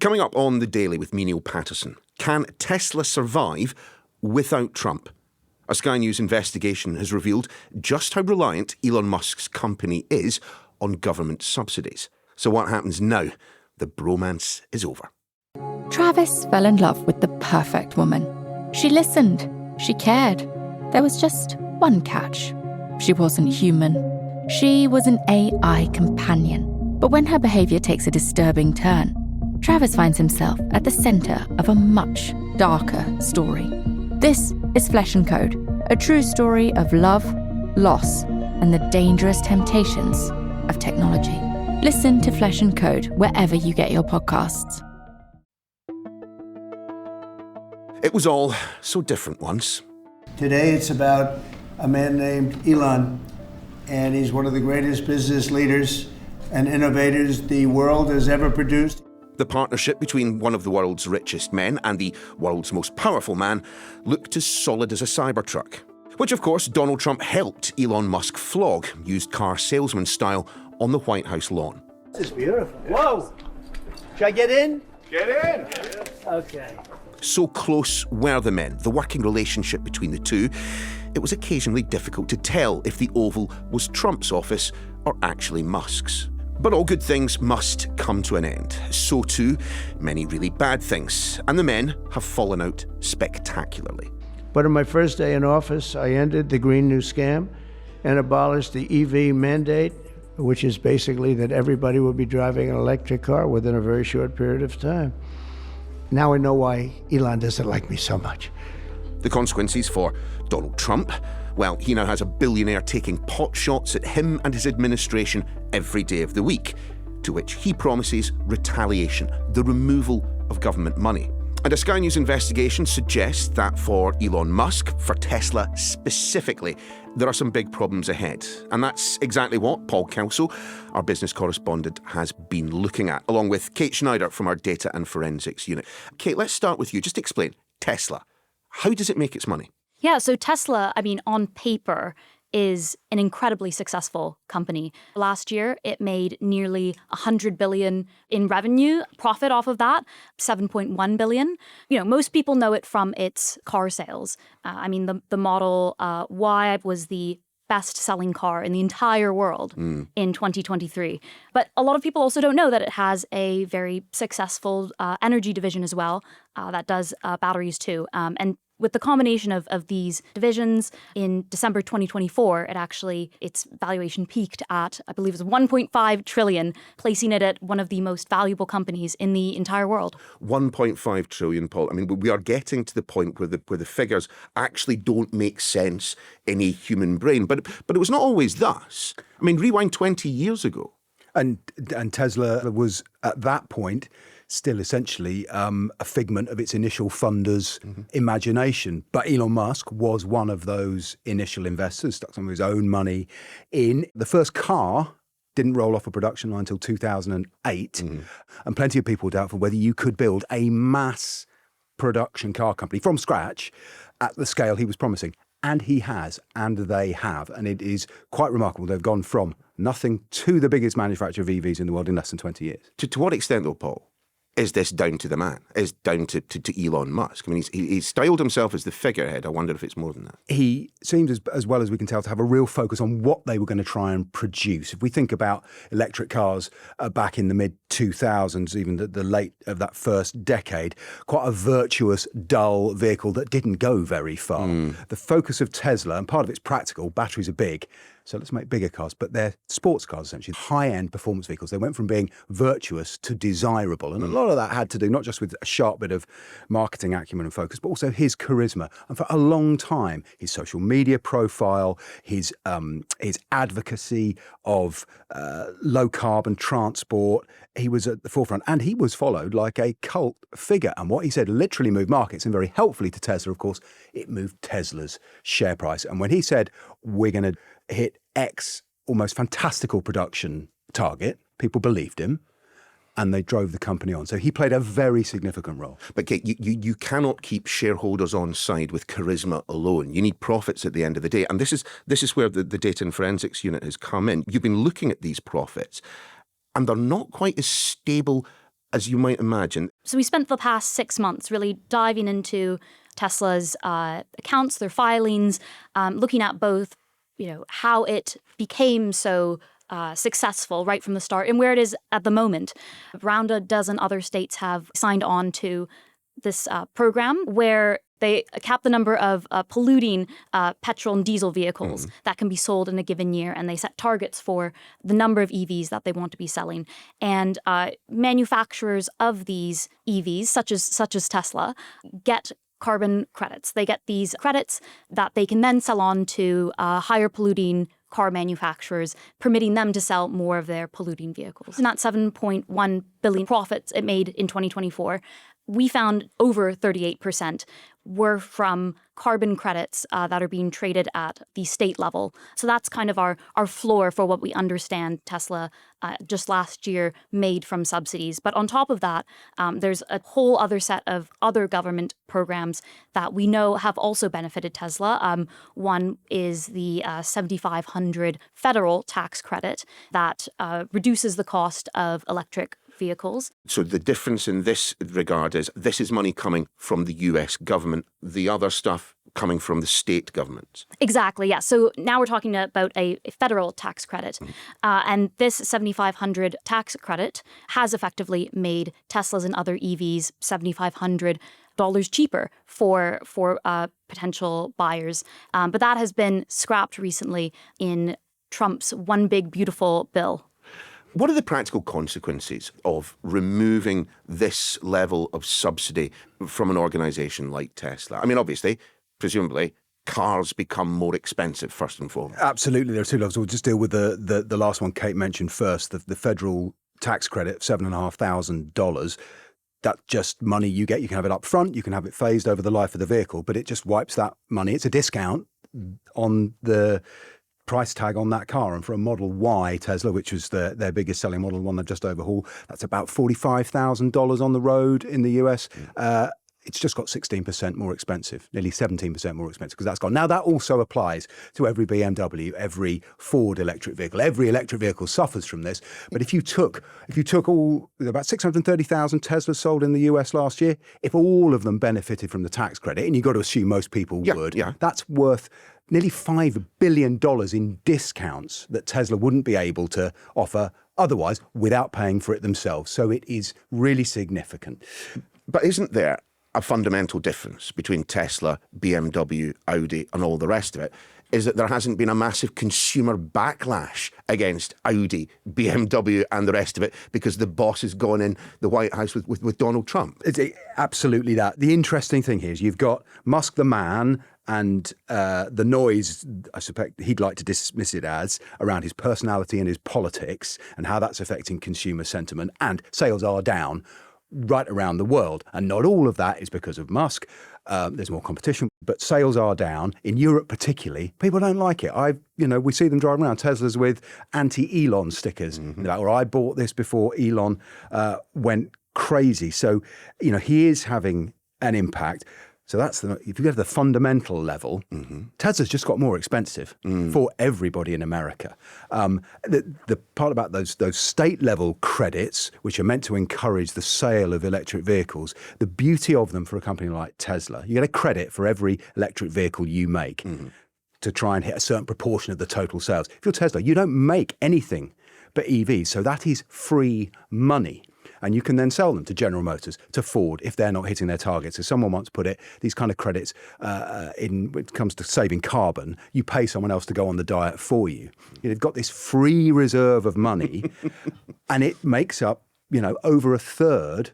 Coming up on The Daily with me, Neil Patterson. Can Tesla survive without Trump? A Sky News investigation has revealed just how reliant Elon Musk's company is on government subsidies. So what happens now? The bromance is over. Travis fell in love with the perfect woman. She listened. She cared. There was just one catch. She wasn't human. She was an AI companion. But when her behaviour takes a disturbing turn, Travis finds himself at the centre of a much darker story. This is Flesh and Code, a true story of love, loss, and the dangerous temptations of technology. Listen to Flesh and Code wherever you get your podcasts. It was all so different once. Today it's about a man named Elon, and he's one of the greatest business leaders and innovators the world has ever produced. The partnership between one of the world's richest men and the world's most powerful man looked as solid as a Cybertruck, which of course Donald Trump helped Elon Musk flog, used car salesman style, on the White House lawn. This is beautiful. Whoa! Should I get in? Get in! Okay. So close were the men, the working relationship between the two, it was occasionally difficult to tell if the Oval was Trump's office or actually Musk's. But all good things must come to an end. So too, many really bad things. And the men have fallen out spectacularly. But on my first day in office, I ended the Green New Scam and abolished the EV mandate, which is basically that everybody will be driving an electric car within a very short period of time. Now I know why Elon doesn't like me so much. The consequences for Donald Trump? Well, he now has a billionaire taking pot shots at him and his administration every day of the week, to which he promises retaliation, the removal of government money. And a Sky News investigation suggests that for Elon Musk, for Tesla specifically, there are some big problems ahead. And that's exactly what Paul Kelso, our business correspondent, has been looking at, along with Kate Schneider from our data and forensics unit. Kate, let's start with you. Just explain, Tesla, how does it make its money? Yeah, so Tesla, on paper, is an incredibly successful company. Last year, it made nearly $100 billion in revenue. Profit off of that, $7.1 billion. Most people know it from its car sales. The Model Y was the best-selling car in the entire world in 2023. But a lot of people also don't know that it has a very successful energy division as well that does batteries too. And with the combination of these divisions, in December 2024, its valuation peaked at, I believe it was 1.5 trillion, placing it at one of the most valuable companies in the entire world. 1.5 trillion, Paul. We are getting to the point where the figures actually don't make sense in a human brain. But it was not always thus. Rewind 20 years ago. And Tesla was, at that point, still essentially a figment of its initial funders' imagination. But Elon Musk was one of those initial investors, stuck some of his own money in. The first car didn't roll off a production line until 2008. And plenty of people doubtful whether you could build a mass production car company from scratch at the scale he was promising. And he has, and they have. And it is quite remarkable. They've gone from nothing to the biggest manufacturer of EVs in the world in less than 20 years. To what extent, though, Paul, is this down to the man? Is down to Elon Musk? He's styled himself as the figurehead. I wonder if it's more than that. He seems, as well as we can tell, to have a real focus on what they were going to try and produce. If we think about electric cars back in the mid-2000s, even the late of that first decade, quite a virtuous, dull vehicle that didn't go very far. The focus of Tesla, and part of it's practical, batteries are big, so let's make bigger cars, but they're sports cars, essentially, high-end performance vehicles. They went from being virtuous to desirable. And a lot of that had to do not just with a sharp bit of marketing acumen and focus, but also his charisma. And for a long time, his social media profile, his advocacy of low-carbon transport, he was at the forefront. And he was followed like a cult figure. And what he said literally moved markets. And very helpfully to Tesla, of course, it moved Tesla's share price. And when he said, we're going to hit X almost fantastical production target, people believed him and they drove the company on. So he played a very significant role. But Kate, you cannot keep shareholders on side with charisma alone. You need profits at the end of the day. And this is where the data and forensics unit has come in. You've been looking at these profits and they're not quite as stable as you might imagine. So we spent the past 6 months really diving into Tesla's accounts, their filings, looking at both, how it became so successful right from the start and where it is at the moment. Around a dozen other states have signed on to this program where they cap the number of polluting petrol and diesel vehicles that can be sold in a given year, and they set targets for the number of EVs that they want to be selling. And manufacturers of these EVs, such as Tesla, get carbon credits. They get these credits that they can then sell on to higher polluting car manufacturers, permitting them to sell more of their polluting vehicles. And that $7.1 billion profits it made in 2024, we found over 38% were from carbon credits that are being traded at the state level. So that's kind of our floor for what we understand Tesla just last year made from subsidies. But on top of that, there's a whole other set of other government programs that we know have also benefited Tesla. One is the $7,500 federal tax credit that reduces the cost of electric vehicles. So the difference in this regard is this is money coming from the US government, the other stuff coming from the state governments. Exactly, yeah. So now we're talking about a federal tax credit. And this $7,500 tax credit has effectively made Teslas and other EVs $7,500 cheaper for potential buyers. But that has been scrapped recently in Trump's One Big Beautiful bill. What are the practical consequences of removing this level of subsidy from an organisation like Tesla? I mean, obviously, presumably, cars become more expensive, first and foremost. Absolutely. There are two levels. We'll just deal with the last one Kate mentioned first, the federal tax credit, $7,500. That's just money you get. You can have it up front. You can have it phased over the life of the vehicle, but it just wipes that money. It's a discount on the price tag on that car. And for a Model Y Tesla, which was their biggest selling model, one they've just overhauled, that's about $45,000 on the road in the US. It's just got 16% more expensive, nearly 17% more expensive, because that's gone. Now, that also applies to every BMW, every Ford electric vehicle. Every electric vehicle suffers from this. But if you took all, about 630,000 Teslas sold in the US last year, if all of them benefited from the tax credit, and you've got to assume most people would, that's worth nearly $5 billion in discounts that Tesla wouldn't be able to offer otherwise without paying for it themselves. So it is really significant. But isn't there a fundamental difference between Tesla, BMW, Audi, and all the rest of it? Is that there hasn't been a massive consumer backlash against Audi, BMW, and the rest of it because the boss has gone in the White House with Donald Trump. It's absolutely that. The interesting thing here is you've got Musk the man and the noise, I suspect he'd like to dismiss it as, around his personality and his politics and how that's affecting consumer sentiment. And sales are down right around the world. And not all of that is because of Musk. There's more competition, but sales are down. In Europe particularly, people don't like it. We see them driving around Teslas with anti-Elon stickers. Or I bought this before Elon went crazy. So, he is having an impact. So if you go to the fundamental level, Tesla's just got more expensive for everybody in America. The part about those state level credits, which are meant to encourage the sale of electric vehicles, the beauty of them for a company like Tesla, you get a credit for every electric vehicle you make to try and hit a certain proportion of the total sales. If you're Tesla, you don't make anything but EVs, so that is free money. And you can then sell them to General Motors, to Ford, if they're not hitting their targets. As someone once put it, these kind of credits, when it comes to saving carbon, you pay someone else to go on the diet for you. They've got this free reserve of money, and it makes up, over a third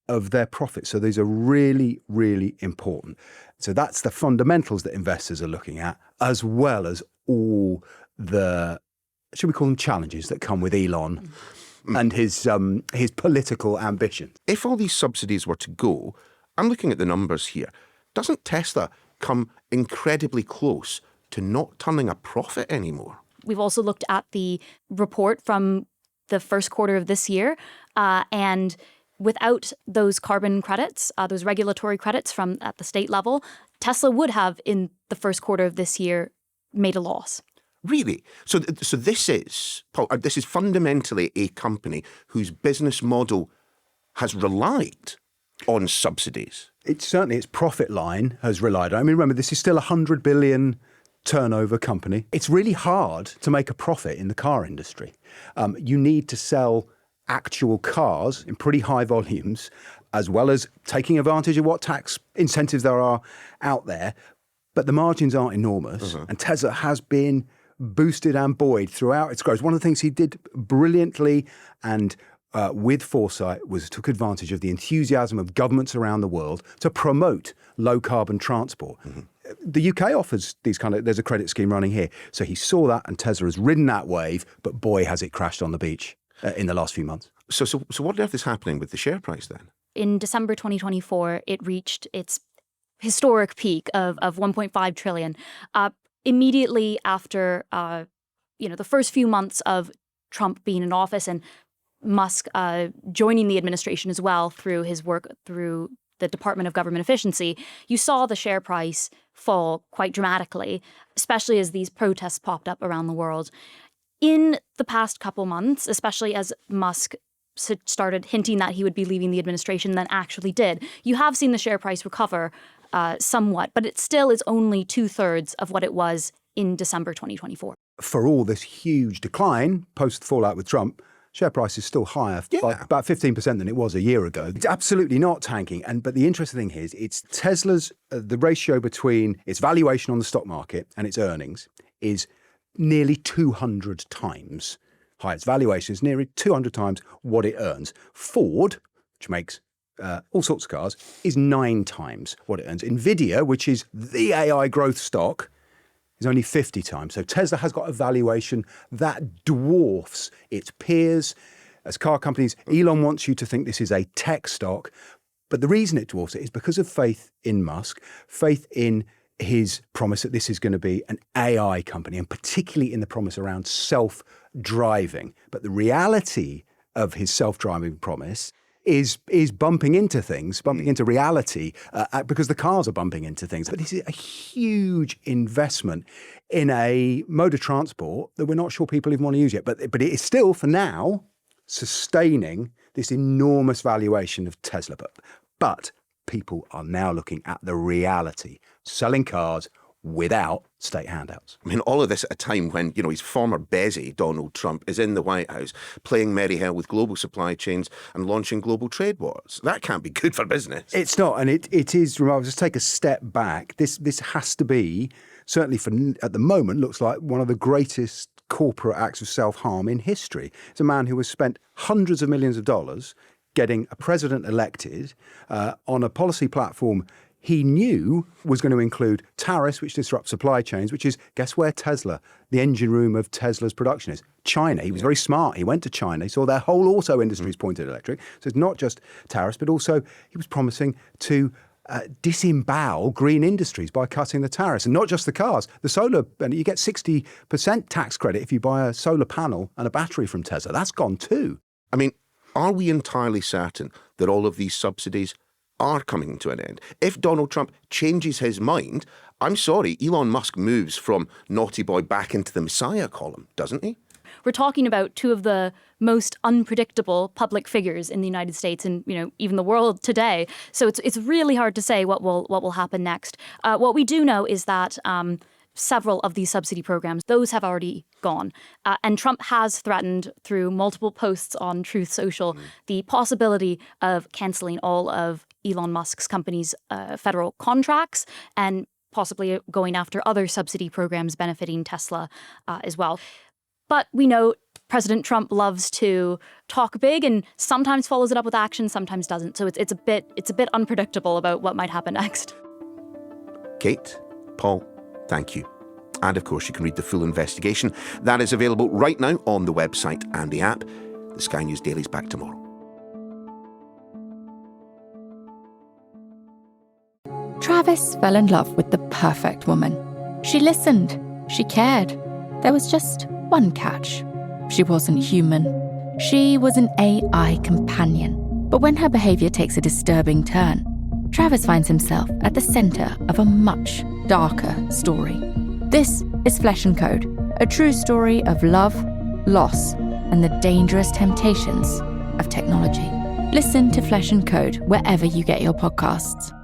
of their profits. So these are really, really important. So that's the fundamentals that investors are looking at, as well as all the, should we call them challenges that come with Elon and his political ambition. If all these subsidies were to go, I'm looking at the numbers here, doesn't Tesla come incredibly close to not turning a profit anymore? We've also looked at the report from the first quarter of this year, and without those carbon credits, those regulatory credits from at the state level, Tesla would have, in the first quarter of this year, made a loss. Really? So this is fundamentally a company whose business model has relied on subsidies. Its profit line has relied on. I mean, remember, this is still a 100 billion turnover company. It's really hard to make a profit in the car industry. You need to sell actual cars in pretty high volumes, as well as taking advantage of what tax incentives there are out there. But the margins aren't enormous. And Tesla has been boosted and buoyed throughout its growth. One of the things he did brilliantly and with foresight was took advantage of the enthusiasm of governments around the world to promote low carbon transport. The UK offers these there's a credit scheme running here. So he saw that and Tesla has ridden that wave, but boy, has it crashed on the beach in the last few months. So what on earth is happening with the share price then? In December 2024, it reached its historic peak of 1.5 trillion. Immediately after, the first few months of Trump being in office and Musk joining the administration as well through his work through the Department of Government Efficiency, you saw the share price fall quite dramatically, especially as these protests popped up around the world. In the past couple months, especially as Musk started hinting that he would be leaving the administration, then actually did, you have seen the share price recover somewhat, but it still is only 2/3 of what it was in December 2024. For all this huge decline post fallout with Trump, share price is still higher, by about 15% than it was a year ago. It's absolutely not tanking. But the interesting thing is, it's Tesla's, the ratio between its valuation on the stock market and its earnings is nearly 200 times higher. Its valuation is nearly 200 times what it earns. Ford, which makes all sorts of cars, is 9 times what it earns. Nvidia, which is the AI growth stock, is only 50 times. So Tesla has got a valuation that dwarfs its peers as car companies. Elon wants you to think this is a tech stock, but the reason it dwarfs it is because of faith in Musk, faith in his promise that this is going to be an AI company, and particularly in the promise around self-driving. But the reality of his self-driving promise is bumping into things, bumping into reality, because the cars are bumping into things. But this is a huge investment in a mode of transport that we're not sure people even want to use yet. But it is still, for now, sustaining this enormous valuation of Tesla. But people are now looking at the reality, selling cars without state handouts. I mean, all of this at a time when, his former Bezzy, Donald Trump, is in the White House playing merry hell with global supply chains and launching global trade wars. That can't be good for business. It's not, and it is remarkable. Just take a step back. This has to be, certainly at the moment, looks like one of the greatest corporate acts of self-harm in history. It's a man who has spent hundreds of millions of dollars getting a president elected on a policy platform he knew was going to include tariffs, which disrupt supply chains, which is, guess where Tesla, the engine room of Tesla's production is? China. He was very smart. He went to China. He saw their whole auto industry is pointed at electric. So it's not just tariffs, but also he was promising to disembowel green industries by cutting the tariffs. And not just the cars, the solar, and you get 60% tax credit if you buy a solar panel and a battery from Tesla. That's gone too. I mean, are we entirely certain that all of these subsidies are coming to an end? If Donald Trump changes his mind, I'm sorry, Elon Musk moves from naughty boy back into the Messiah column, doesn't he? We're talking about two of the most unpredictable public figures in the United States and, even the world today. So it's really hard to say what will happen next. What we do know is that several of these subsidy programs, those have already gone. And Trump has threatened through multiple posts on Truth Social the possibility of canceling all of Elon Musk's company's federal contracts and possibly going after other subsidy programs benefiting Tesla as well. But we know President Trump loves to talk big and sometimes follows it up with action, sometimes doesn't. So it's a bit unpredictable about what might happen next. Kate, Paul, thank you. And of course, you can read the full investigation. That is available right now on the website and the app. The Sky News Daily's back tomorrow. Travis fell in love with the perfect woman. She listened. She cared. There was just one catch. She wasn't human. She was an AI companion. But when her behavior takes a disturbing turn, Travis finds himself at the center of a much darker story. This is Flesh and Code, a true story of love, loss, and the dangerous temptations of technology. Listen to Flesh and Code wherever you get your podcasts.